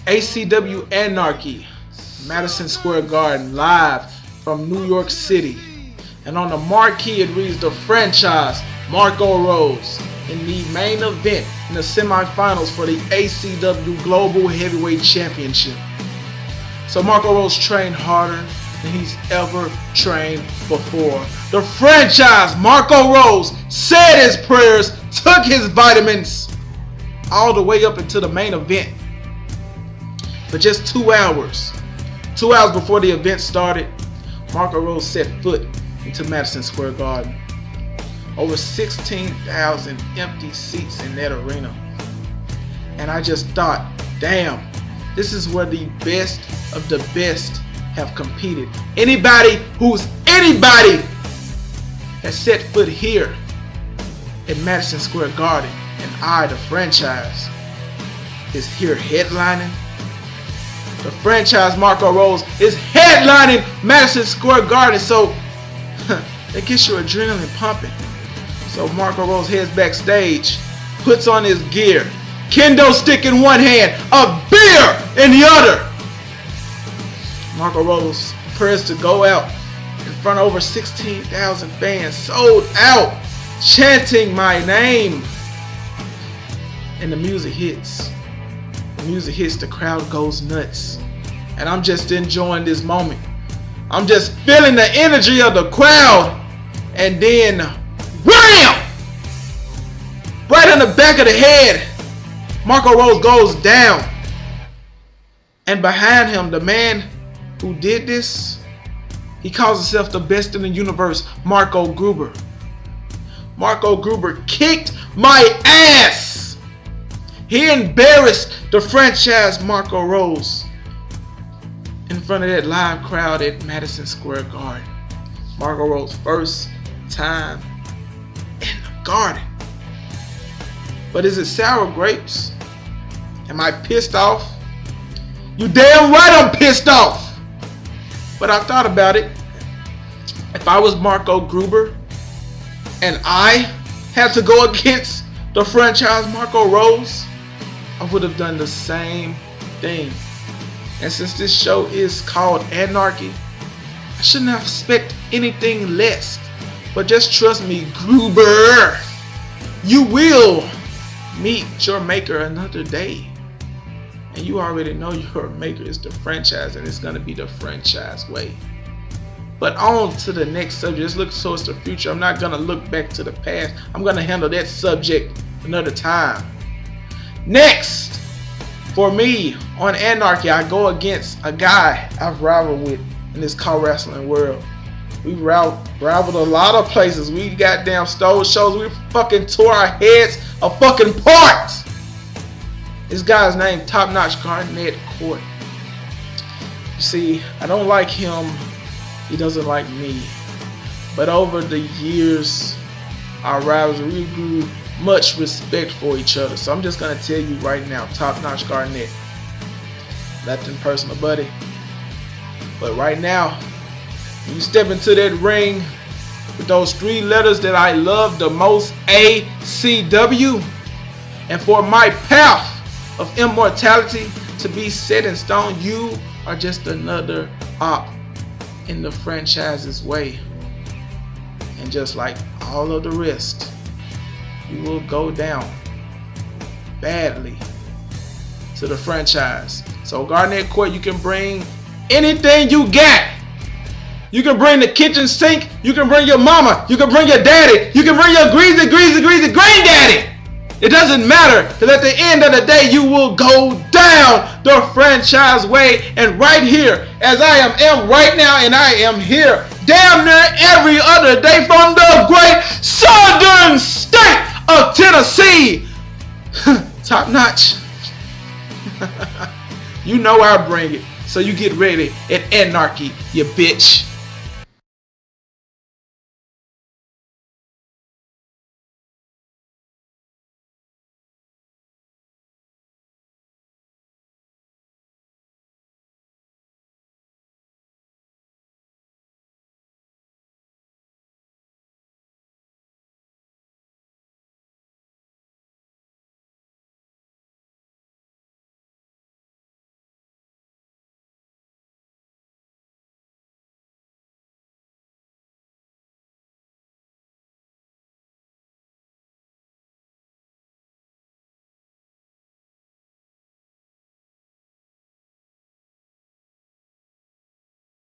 ACW Anarchy, Madison Square Garden, live from New York City. And on the marquee it reads the franchise Marco Rose in the main event in the semifinals for the ACW Global Heavyweight Championship. So Marco Rose trained harder than he's ever trained before. The franchise Marco Rose said his prayers, took his vitamins all the way up into the main event. For just 2 hours. 2 hours before the event started, Marco Rose set foot into Madison Square Garden. Over 16,000 empty seats in that arena. And I just thought, damn, this is where the best of the best have competed. Anybody has set foot here at Madison Square Garden, and I, the franchise, is here headlining. The franchise Marco Rose is headlining Madison Square Garden, so that gets your adrenaline pumping. So Marco Rose heads backstage, puts on his gear, kendo stick in one hand, a beer in the other. Marco Rose prepares to go out in front of over 16,000 fans, sold out, chanting my name. And the music hits. The music hits, the crowd goes nuts. And I'm just enjoying this moment. I'm just feeling the energy of the crowd. And then, wham! Right in the back of the head, Marco Rose goes down. And behind him, the man who did this, he calls himself the best in the universe, Marco Gruber. Marco Gruber kicked my ass. He embarrassed the franchise Marco Rose in front of that live crowd at Madison Square Garden. Marco Rose first time in the garden. But is it sour grapes? Am I pissed off? You damn right I'm pissed off. But I thought about it. If I was Marco Gruber and I had to go against the franchise Marco Rose, I would have done the same thing. And since this show is called Anarchy, I shouldn't expect anything less. But just trust me, Gruber, you will meet your maker another day. And you already know your maker is the franchise, and it's going to be the franchise way. But on to the next subject. Let's look towards the future. I'm not going to look back to the past. I'm going to handle that subject another time. Next, for me, on Anarchy, I go against a guy I've rivaled with in this car wrestling world. We rivaled a lot of places. We goddamn stole shows. We fucking tore our heads a fucking part. This guy's name, Top Notch Garnett Court. You see, I don't like him. He doesn't like me. But over the years, our rivalry, we grew much respect for each other. So I'm just going to tell you right now, Top Notch Garnett. Nothing personal, buddy. But right now, you step into that ring with those 3 letters that I love the most, ACW. And for my path of immortality to be set in stone, you are just another op in the franchise's way. And just like all of the rest, you will go down badly to the franchise. So Garnett Court, you can bring anything you got. You can bring the kitchen sink, you can bring your mama, you can bring your daddy, you can bring your greasy granddaddy. It doesn't matter, because at the end of the day, you will go down the franchise way. And right here, as I am right now, and I am here damn near every other day from the great southern state of Tennessee. Top Notch. You know I bring it. So you get ready at Anarchy, you bitch.